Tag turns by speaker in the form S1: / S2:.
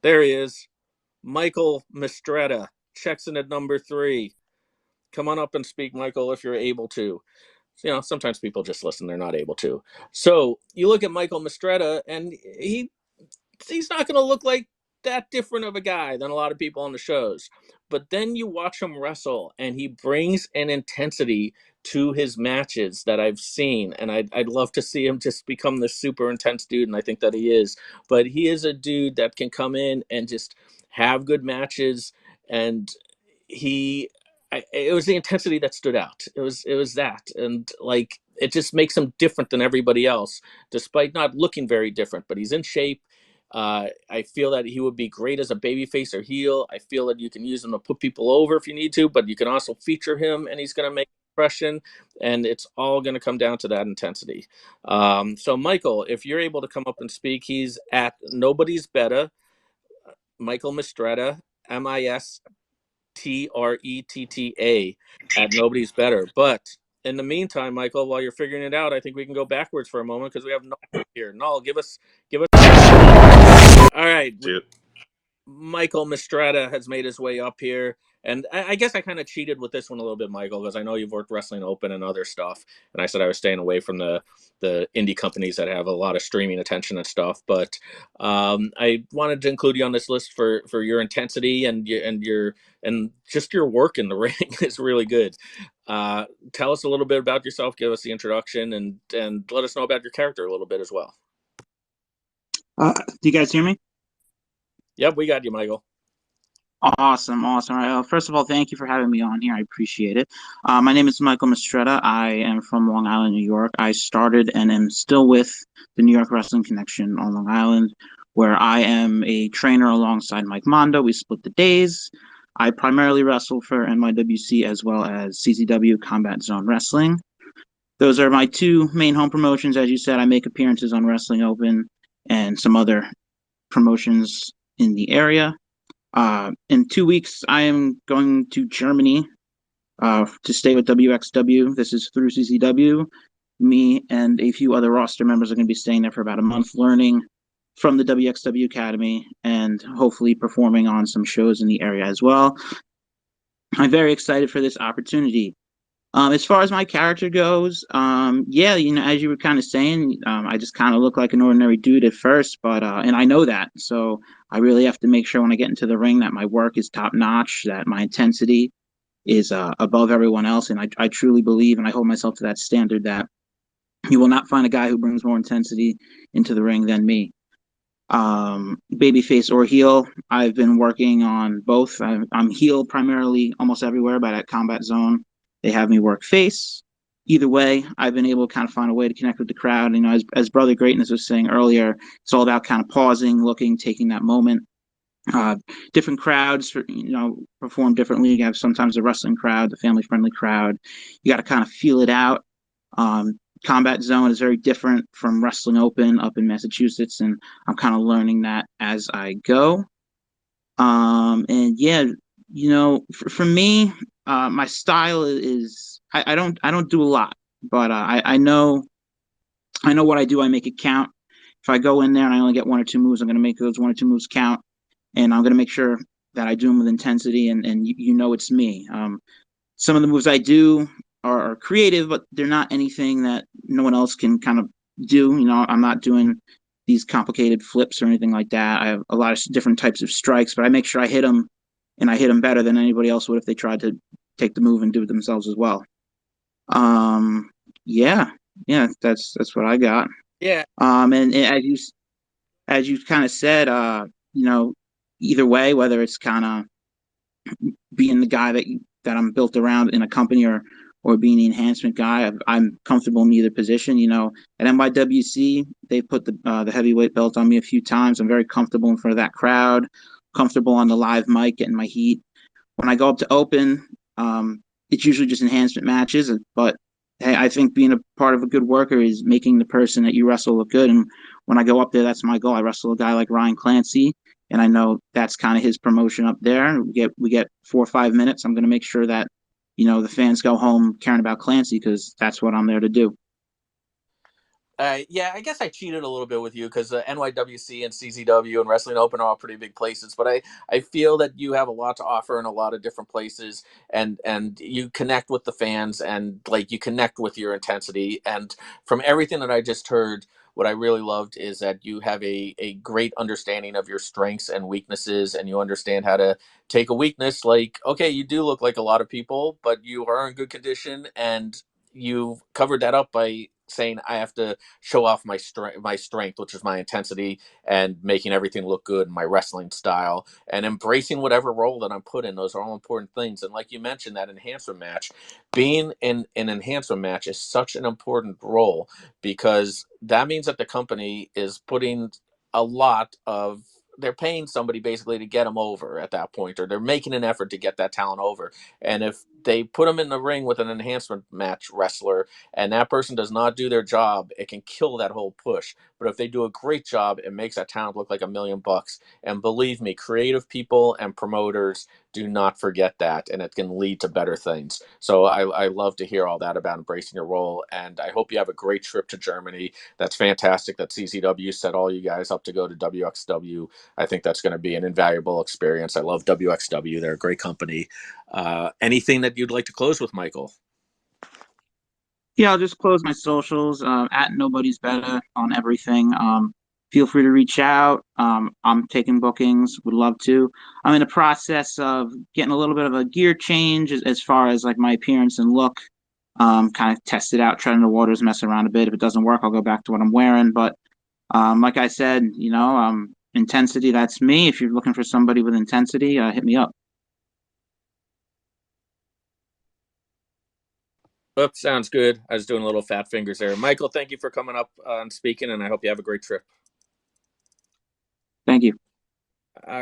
S1: There he is. Michael Mistretta checks in at number 3. Come on up and speak, Michael, if you're able to. Sometimes people just listen, they're not able to. So you look at Michael Mistretta, and he's not going to look like that different of a guy than a lot of people on the shows. But then you watch him wrestle, and he brings an intensity to his matches that I've seen. And I'd love to see him just become this super intense dude, and I think that he is. But he is a dude that can come in and just have good matches. And it was the intensity that stood out. It was that. And like, it just makes him different than everybody else, despite not looking very different. But he's in shape. I feel that he would be great as a babyface or heel. I feel that you can use him to put people over if you need to, but you can also feature him, and he's going to make an impression. And it's all going to come down to that intensity. So, Michael, if you're able to come up and speak, he's at Nobody's Better. Michael Mistretta, Mistretta at Nobody's Better. But in the meantime, Michael, while you're figuring it out, I think we can go backwards for a moment because we have Null here. Null, give us. All right,
S2: Dude.
S1: Michael Mistretta has made his way up here. And I guess I kind of cheated with this one a little bit, Michael, because I know you've worked Wrestling Open and other stuff. And I said I was staying away from the indie companies that have a lot of streaming attention and stuff. But I wanted to include you on this list for your intensity and just your work in the ring is really good. Tell us a little bit about yourself, give us the introduction, and let us know about your character a little bit as well.
S3: Do you guys hear me?
S1: Yep, we got you, Michael.
S3: Awesome, awesome. All right, first of all, thank you for having me on here. I appreciate it. My name is Michael Mistretta. I am from Long Island, New York. I started and am still with the New York Wrestling Connection on Long Island, where I am a trainer alongside Mike Mondo. We split the days. I primarily wrestle for NYWC as well as CZW Combat Zone Wrestling. Those are my two main home promotions. As you said, I make appearances on Wrestling Open and some other promotions in the area. In 2 weeks, I am going to Germany to stay with WXW. This is through CCW. Me and a few other roster members are going to be staying there for about a month, learning from the WXW Academy and hopefully performing on some shows in the area as well. I'm very excited for this opportunity. As far as my character goes, yeah, as you were kind of saying, I just kind of look like an ordinary dude at first, but and I know that, so I really have to make sure when I get into the ring that my work is top notch, that my intensity is above everyone else, and I truly believe, and I hold myself to that standard, that you will not find a guy who brings more intensity into the ring than me. Babyface or heel, I've been working on both. I'm heel primarily almost everywhere, but at Combat Zone, they have me work face. Either way, I've been able to kind of find a way to connect with the crowd. As Brother Greatness was saying earlier, it's all about kind of pausing, looking, taking that moment. Different crowds, perform differently. You have sometimes the wrestling crowd, the family-friendly crowd. You got to kind of feel it out. Combat Zone is very different from Wrestling Open up in Massachusetts, and I'm kind of learning that as I go. And yeah, for me, my style is I don't do a lot, but I know what I do. I make it count. If I go in there and I only get one or two moves, I'm going to make those one or two moves count, and I'm going to make sure that I do them with intensity, and it's me. Some of the moves I do are creative, but they're not anything that no one else can kind of do. I'm not doing these complicated flips or anything like that. I have a lot of different types of strikes, but I make sure I hit them, and I hit them better than anybody else would if they tried to take the move and do it themselves as well. Yeah, that's what I got.
S1: Yeah.
S3: And as you kind of said, either way, whether it's kind of being the guy that I'm built around in a company or being the enhancement guy, I'm comfortable in either position. At NYWC, they put the heavyweight belt on me a few times. I'm very comfortable in front of that crowd, comfortable on the live mic, getting my heat. When I go up to open, it's usually just enhancement matches, but hey, I think being a part of a good worker is making the person that you wrestle look good. And when I go up there, that's my goal. I wrestle a guy like Ryan Clancy, and I know that's kind of his promotion up there. We get 4 or 5 minutes. I'm going to make sure that the fans go home caring about Clancy, because that's what I'm there to do.
S1: Yeah, I guess I cheated a little bit with you because NYWC and CZW and Wrestling Open are all pretty big places. But I feel that you have a lot to offer in a lot of different places, and you connect with the fans, and like you connect with your intensity. And from everything that I just heard, what I really loved is that you have a great understanding of your strengths and weaknesses, and you understand how to take a weakness. Like, okay, you do look like a lot of people, but you are in good condition, and you've covered that up by saying I have to show off my strength, which is my intensity, and making everything look good in my wrestling style, and embracing whatever role that I'm put in. Those are all important things. And like you mentioned, that enhancement match, being in an enhancement match is such an important role, because that means that the company is putting a lot of, they're paying somebody basically to get them over at that point, or they're making an effort to get that talent over. And if they put them in the ring with an enhancement match wrestler and that person does not do their job, it can kill that whole push. But if they do a great job, it makes that talent look like $1 million. And believe me, creative people and promoters do not forget that, and it can lead to better things. So I love to hear all that about embracing your role, and I hope you have a great trip to Germany. That's fantastic that CCW set all you guys up to go to WXW. I think that's going to be an invaluable experience. I love WXW. They're a great company. Anything that you'd like to close with, Michael?
S3: Yeah, I'll just close my socials at Nobody's Better on everything. Feel free to reach out. I'm taking bookings, would love to. I'm in the process of getting a little bit of a gear change as far as like my appearance and look. Kind of test it out, treading the waters, mess around a bit. If it doesn't work, I'll go back to what I'm wearing. But like I said, intensity, that's me. If you're looking for somebody with intensity, hit me up.
S1: Oops, sounds good. I was doing a little fat fingers there. Michael, thank you for coming up and speaking, and I hope you have a great trip.
S3: Thank you.